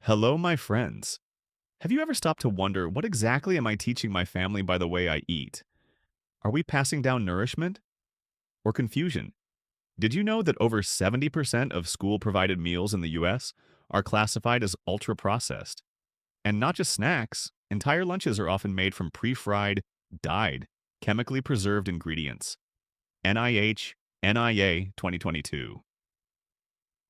Hello, my friends. Have you ever stopped to wonder what exactly am I teaching my family by the way I eat? Are we passing down nourishment or confusion? Did you know that over 70% of school provided meals in the US are classified as ultra processed? And not just snacks, entire lunches are often made from pre fried, dyed, chemically preserved ingredients. NIH, NIA 2022.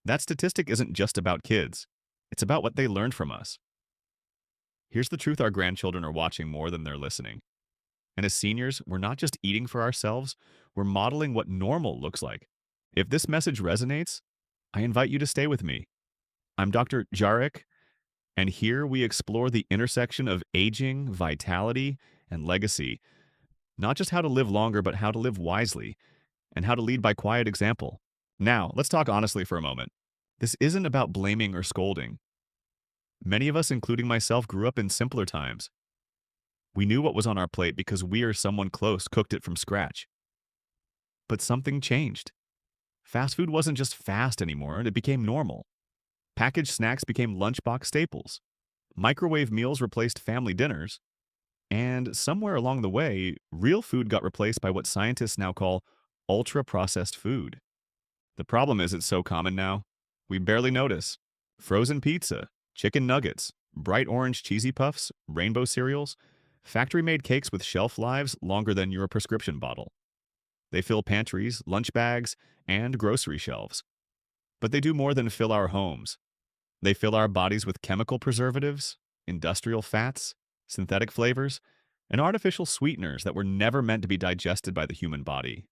That statistic isn't just about kids, it's about what they learned from us. Here's the truth: our grandchildren are watching more than they're listening. And as seniors, we're not just eating for ourselves, we're modeling what normal looks like. If this message resonates, I invite you to stay with me. I'm Dr. Jarek, and here we explore the intersection of aging, vitality, and legacy. Not just how to live longer, but how to live wisely, and how to lead by quiet example. Now, let's talk honestly for a moment. This isn't about blaming or scolding. Many of us, including myself, grew up in simpler times. We knew what was on our plate because we or someone close cooked it from scratch. But something changed. Fast food wasn't just fast anymore, it became normal. Packaged snacks became lunchbox staples. Microwave meals replaced family dinners. And somewhere along the way, real food got replaced by what scientists now call ultra-processed food. The problem is it's so common now, we barely notice. Frozen pizza, chicken nuggets, bright orange cheesy puffs, rainbow cereals, factory-made cakes with shelf lives longer than your prescription bottle. They fill pantries, lunch bags, and grocery shelves. But they do more than fill our homes. They fill our bodies with chemical preservatives, industrial fats, synthetic flavors, and artificial sweeteners that were never meant to be digested by the human body.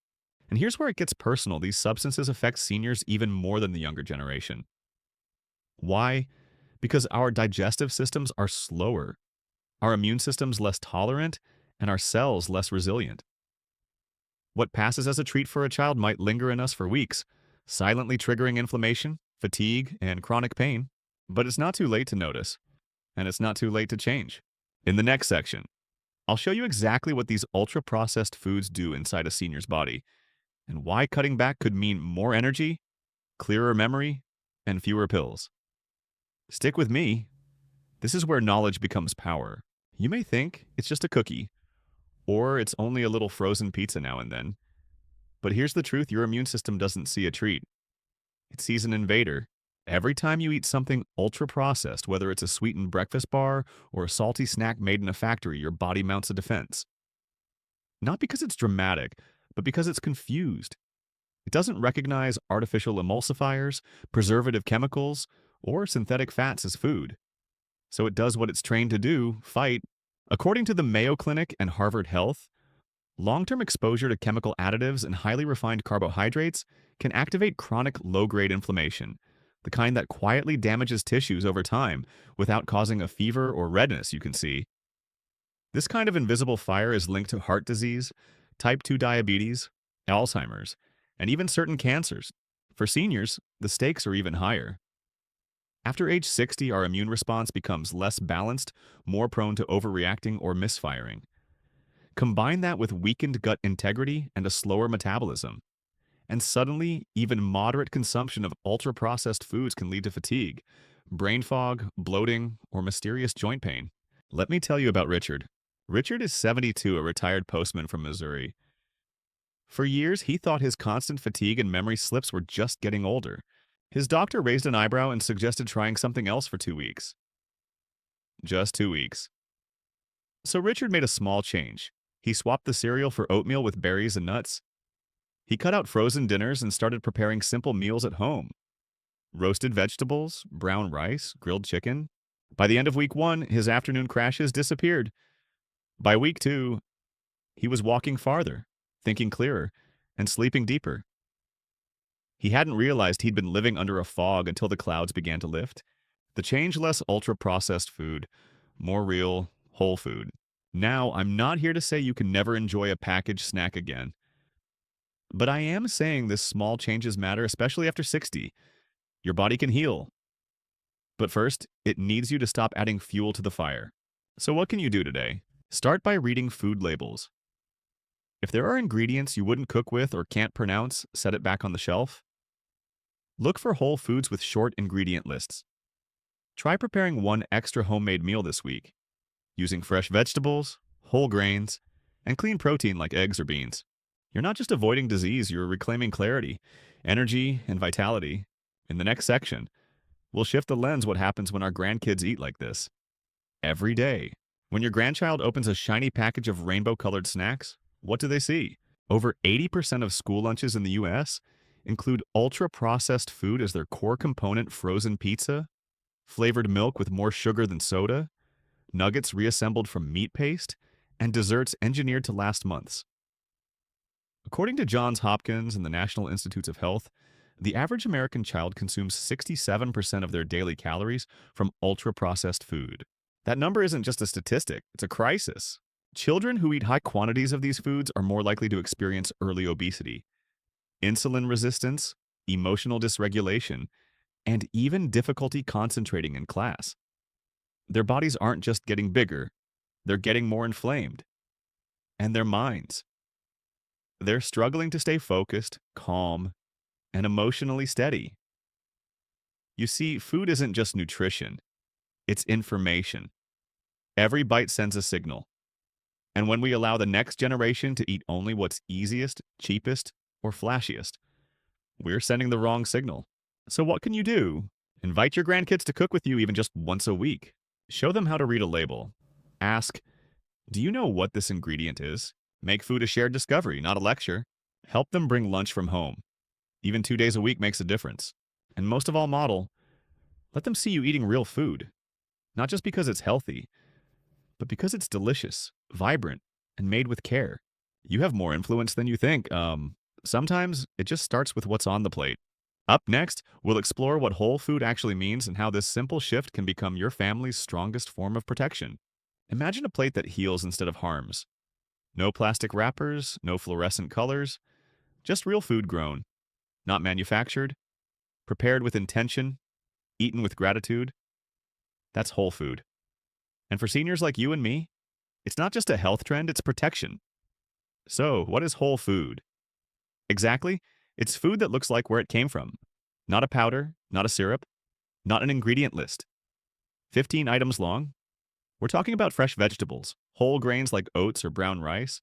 And here's where it gets personal: these substances affect seniors even more than the younger generation. Why? Because our digestive systems are slower, our immune system's less tolerant, and our cells less resilient. What passes as a treat for a child might linger in us for weeks, silently triggering inflammation, fatigue, and chronic pain. But it's not too late to notice, and it's not too late to change. In the next section, I'll show you exactly what these ultra-processed foods do inside a senior's body, and why cutting back could mean more energy, clearer memory, and fewer pills. Stick with me. This is where knowledge becomes power. You may think it's just a cookie, or it's only a little frozen pizza now and then. But here's the truth: your immune system doesn't see a treat. It sees an invader. Every time you eat something ultra-processed, whether it's a sweetened breakfast bar or a salty snack made in a factory, your body mounts a defense. Not because it's dramatic, but because it's confused. It doesn't recognize artificial emulsifiers, preservative chemicals, or synthetic fats as food. So it does what it's trained to do: fight. According to the Mayo Clinic and Harvard Health, long-term exposure to chemical additives and highly refined carbohydrates can activate chronic low-grade inflammation, the kind that quietly damages tissues over time without causing a fever or redness you can see. This kind of invisible fire is linked to heart disease, type 2 diabetes, Alzheimer's, and even certain cancers. For seniors, the stakes are even higher. After age 60, our immune response becomes less balanced, more prone to overreacting or misfiring. Combine that with weakened gut integrity and a slower metabolism, and suddenly, even moderate consumption of ultra-processed foods can lead to fatigue, brain fog, bloating, or mysterious joint pain. Let me tell you about Richard. Richard is 72, a retired postman from Missouri. For years, he thought his constant fatigue and memory slips were just getting older. His doctor raised an eyebrow and suggested trying something else for 2 weeks. Just 2 weeks. So Richard made a small change. He swapped the cereal for oatmeal with berries and nuts. He cut out frozen dinners and started preparing simple meals at home: roasted vegetables, brown rice, grilled chicken. By the end of week 1, his afternoon crashes disappeared. By week 2, he was walking farther, thinking clearer, and sleeping deeper. He hadn't realized he'd been living under a fog until the clouds began to lift. The change: less ultra-processed food, more real, whole food. Now, I'm not here to say you can never enjoy a packaged snack again. But I am saying this small changes matter, especially after 60. Your body can heal. But first, it needs you to stop adding fuel to the fire. So what can you do today? Start by reading food labels. If there are ingredients you wouldn't cook with or can't pronounce, set it back on the shelf. Look for whole foods with short ingredient lists. Try preparing one extra homemade meal this week, using fresh vegetables, whole grains, and clean protein like eggs or beans. You're not just avoiding disease, you're reclaiming clarity, energy, and vitality. In the next section, we'll shift the lens what happens when our grandkids eat like this. Every day. When your grandchild opens a shiny package of rainbow-colored snacks, what do they see? Over 80% of school lunches in the US include ultra-processed food as their core component: frozen pizza, flavored milk with more sugar than soda, nuggets reassembled from meat paste, and desserts engineered to last months. According to Johns Hopkins and the National Institutes of Health, the average American child consumes 67% of their daily calories from ultra-processed food. That number isn't just a statistic, it's a crisis. Children who eat high quantities of these foods are more likely to experience early obesity, insulin resistance, emotional dysregulation, and even difficulty concentrating in class. Their bodies aren't just getting bigger, they're getting more inflamed. And their minds. They're struggling to stay focused, calm, and emotionally steady. You see, food isn't just nutrition, it's information. Every bite sends a signal. And when we allow the next generation to eat only what's easiest, cheapest, or flashiest, we're sending the wrong signal. So what can you do? Invite your grandkids to cook with you even just once a week. Show them how to read a label. Ask, do you know what this ingredient is? Make food a shared discovery, not a lecture. Help them bring lunch from home. Even 2 days a week makes a difference. And most of all, model. Let them see you eating real food. Not just because it's healthy, but because it's delicious, vibrant, and made with care. You have more influence than you think. Sometimes it just starts with what's on the plate. Up next, we'll explore what whole food actually means and how this simple shift can become your family's strongest form of protection. Imagine a plate that heals instead of harms. No plastic wrappers, no fluorescent colors, just real food grown, not manufactured, prepared with intention, eaten with gratitude. That's whole food. And for seniors like you and me, it's not just a health trend, it's protection. So, what is whole food? Exactly, it's food that looks like where it came from. Not a powder, not a syrup, not an ingredient list. 15 items long. We're talking about fresh vegetables, whole grains like oats or brown rice,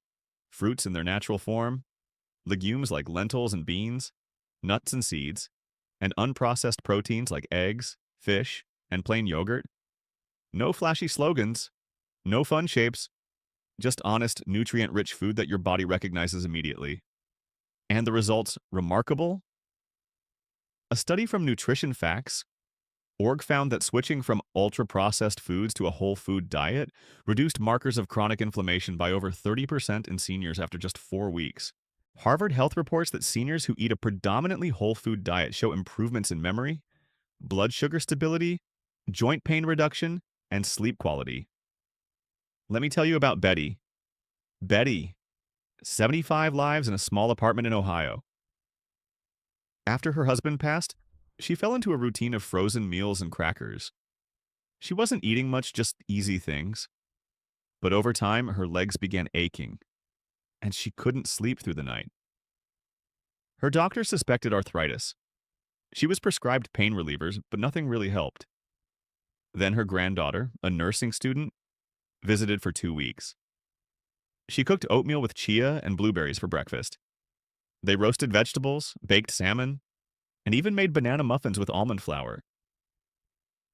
fruits in their natural form, legumes like lentils and beans, nuts and seeds, and unprocessed proteins like eggs, fish, and plain yogurt. No flashy slogans, no fun shapes, just honest, nutrient-rich food that your body recognizes immediately. And the results remarkable? A study from Nutrition Facts org found that switching from ultra-processed foods to a whole food diet reduced markers of chronic inflammation by over 30% in seniors after just 4 weeks. Harvard Health reports that seniors who eat a predominantly whole food diet show improvements in memory, blood sugar stability, joint pain reduction, and sleep quality. Let me tell you about Betty. Betty, 75 lives in a small apartment in Ohio. After her husband passed, she fell into a routine of frozen meals and crackers. She wasn't eating much, just easy things. But over time, her legs began aching, and she couldn't sleep through the night. Her doctor suspected arthritis. She was prescribed pain relievers, but nothing really helped. Then her granddaughter, a nursing student, visited for 2 weeks. She cooked oatmeal with chia and blueberries for breakfast. They roasted vegetables, baked salmon, and even made banana muffins with almond flour.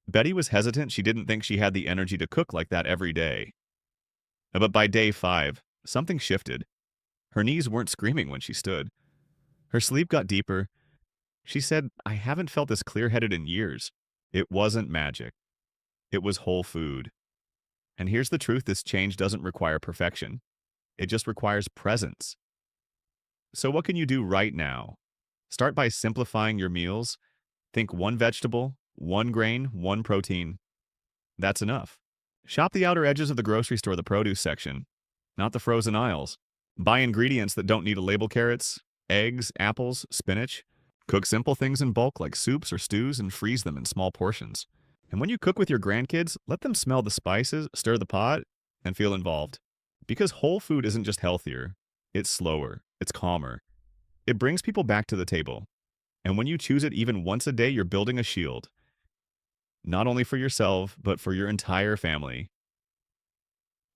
Betty was hesitant. She didn't think she had the energy to cook like that every day. But by day 5, something shifted. Her knees weren't screaming when she stood. Her sleep got deeper. She said, "I haven't felt this clear-headed in years." It wasn't magic. It was whole food. And here's the truth: this change doesn't require perfection. It just requires presence. So what can you do right now? Start by simplifying your meals. Think one vegetable, one grain, one protein. That's enough. Shop the outer edges of the grocery store, the produce section, not the frozen aisles. Buy ingredients that don't need a label: carrots, eggs, apples, spinach. Cook simple things in bulk like soups or stews and freeze them in small portions. And when you cook with your grandkids, let them smell the spices, stir the pot, and feel involved. Because whole food isn't just healthier, it's slower, it's calmer. It brings people back to the table. And when you choose it even once a day, you're building a shield. not only for yourself, but for your entire family.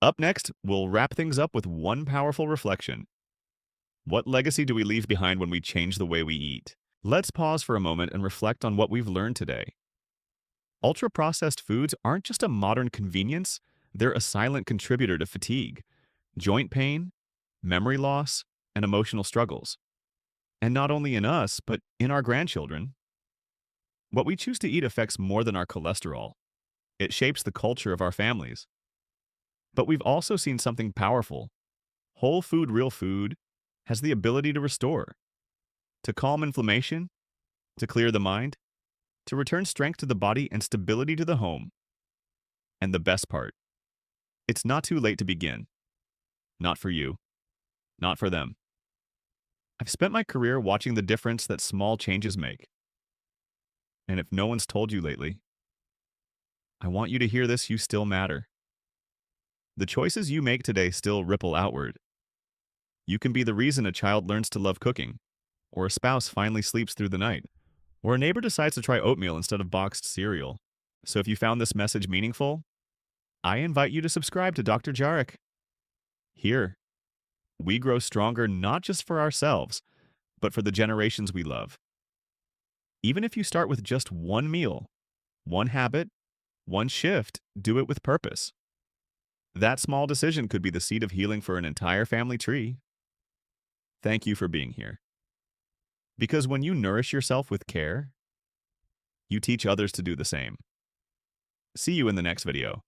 Up next, we'll wrap things up with one powerful reflection. What legacy do we leave behind when we change the way we eat? Let's pause for a moment and reflect on what we've learned today. Ultra-processed foods aren't just a modern convenience, they're a silent contributor to fatigue, joint pain, memory loss, and emotional struggles. And not only in us, but in our grandchildren. What we choose to eat affects more than our cholesterol. It shapes the culture of our families. But we've also seen something powerful. Whole food, real food has the ability to restore, to calm inflammation, to clear the mind, to return strength to the body and stability to the home. And the best part, it's not too late to begin. Not for you, not for them. I've spent my career watching the difference that small changes make. And if no one's told you lately, I want you to hear this: you still matter. The choices you make today still ripple outward. You can be the reason a child learns to love cooking, or a spouse finally sleeps through the night, or a neighbor decides to try oatmeal instead of boxed cereal. So if you found this message meaningful, I invite you to subscribe to Dr. Jarek. Here, we grow stronger not just for ourselves, but for the generations we love. Even if you start with just one meal, one habit, one shift, do it with purpose. That small decision could be the seed of healing for an entire family tree. Thank you for being here. Because when you nourish yourself with care, you teach others to do the same. See you in the next video.